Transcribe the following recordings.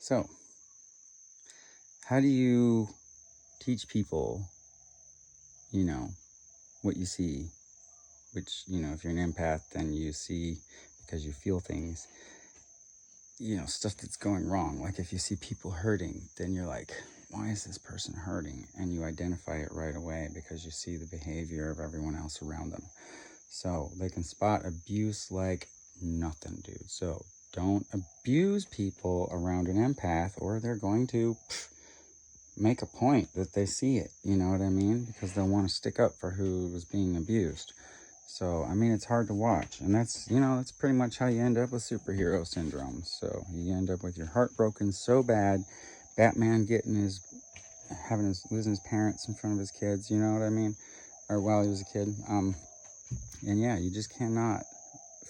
So, how do you teach people, what you see? Which, if you're an empath, then you see because you feel things, stuff that's going wrong. Like if you see people hurting, then you're like, why is this person hurting? And you identify it right away because you see the behavior of everyone else around them. So they can spot abuse like nothing, dude. So don't abuse people around an empath, or they're going to make a point that they see it. You know what I mean? Because they'll want to stick up for who was being abused. So, I mean, it's hard to watch. And that's, that's pretty much how you end up with superhero syndrome. So you end up with your heart broken so bad, Batman losing his parents in front of his kids, you know what I mean? Or while he was a kid. And yeah, you just cannot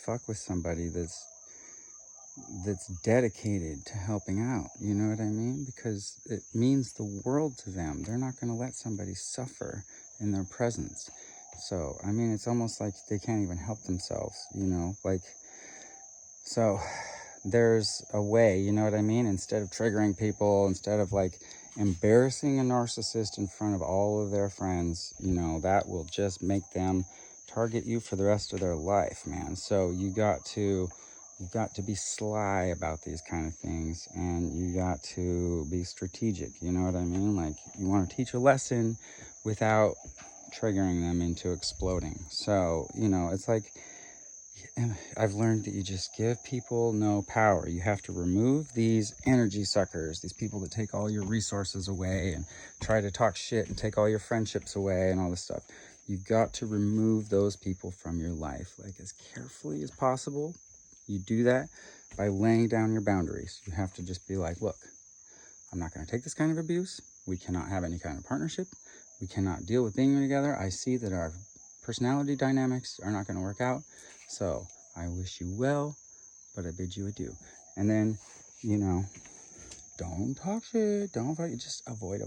fuck with somebody that's dedicated to helping out, you know what I mean? Because it means the world to them. They're not going to let somebody suffer in their presence. So, I mean, it's almost like they can't even help themselves, so there's a way, you know what I mean? Instead of triggering people, instead of embarrassing a narcissist in front of all of their friends, that will just make them target you for the rest of their life, man. So you've got to be sly about these kind of things, and you got to be strategic, you know what I mean? Like, you want to teach a lesson without triggering them into exploding. So, it's like, I've learned that you just give people no power. You have to remove these energy suckers, these people that take all your resources away and try to talk shit and take all your friendships away and all this stuff. You've got to remove those people from your life, as carefully as possible. You do that by laying down your boundaries. You have to just be like, look, I'm not going to take this kind of abuse. We cannot have any kind of partnership. We cannot deal with being together. I see that our personality dynamics are not going to work out. So I wish you well, but I bid you adieu. And then, don't talk shit. Don't fight. Just avoid.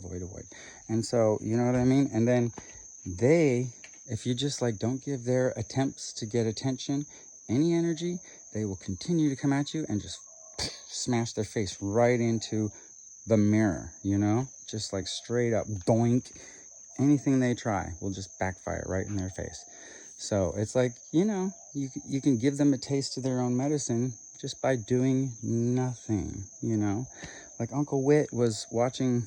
And so, you know what I mean? And then if you just don't give their attempts to get attention any energy, they will continue to come at you and just smash their face right into the mirror, just straight up doink. Anything they try will just backfire right in their face. So it's you can give them a taste of their own medicine just by doing nothing, Like Uncle Whit was watching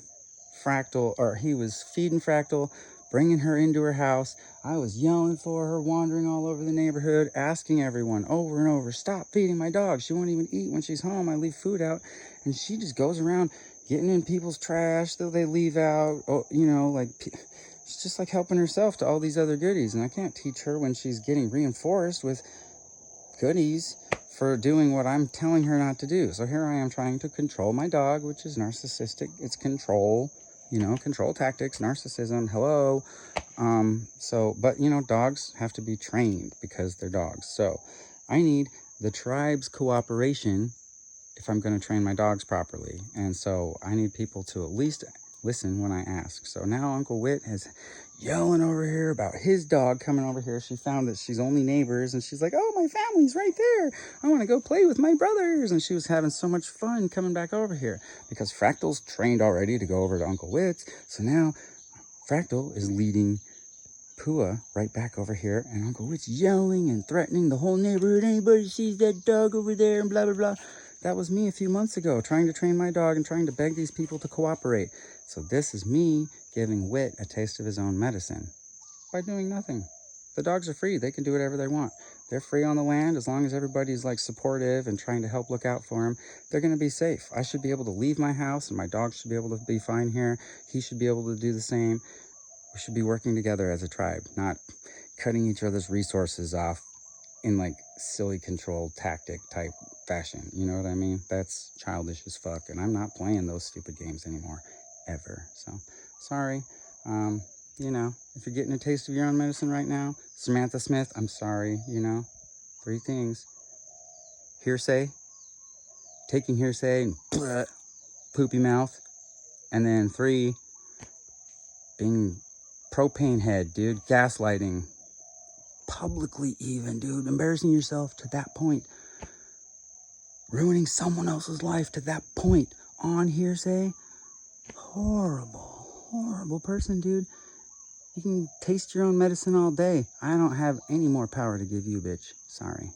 Fractal, or he was feeding Fractal, bringing her into her house. I was yelling for her, wandering all over the neighborhood, asking everyone over and over, stop feeding my dog. She won't even eat when she's home. I leave food out. And she just goes around getting in people's trash that they leave out. Oh, she's just helping herself to all these other goodies. And I can't teach her when she's getting reinforced with goodies for doing what I'm telling her not to do. So here I am trying to control my dog, which is narcissistic. It's control, control tactics, narcissism. Hello. But dogs have to be trained because they're dogs. So I need the tribe's cooperation if I'm going to train my dogs properly. And so I need people to at least listen when I ask. So now Uncle Whit is yelling over here about his dog coming over here. She found that she's only neighbors, and she's like, oh, my family's right there. I want to go play with my brothers. And she was having so much fun coming back over here because Fractal's trained already to go over to Uncle Whit's. So now Fractal is leading Pua right back over here, and Uncle Whit's yelling and threatening the whole neighborhood. Anybody sees that dog over there and blah, blah, blah. That was me a few months ago, trying to train my dog and trying to beg these people to cooperate. So this is me giving Whit a taste of his own medicine by doing nothing. The dogs are free. They can do whatever they want. They're free on the land as long as everybody's supportive and trying to help look out for them. They're going to be safe. I should be able to leave my house, and my dog should be able to be fine here. He should be able to do the same. We should be working together as a tribe, not cutting each other's resources off in silly control tactic type fashion. You know what I mean? That's childish as fuck, and I'm not playing those stupid games anymore, ever. So, sorry. If you're getting a taste of your own medicine right now, Samantha Smith, I'm sorry, 3 things. Hearsay, taking hearsay and poopy-mouth, and then 3, being propane head, dude, gaslighting, publicly even, dude, embarrassing yourself to that point, ruining someone else's life to that point, on Hearsay. Horrible person, dude. You can taste your own medicine all day. I don't have any more power to give you, bitch. Sorry.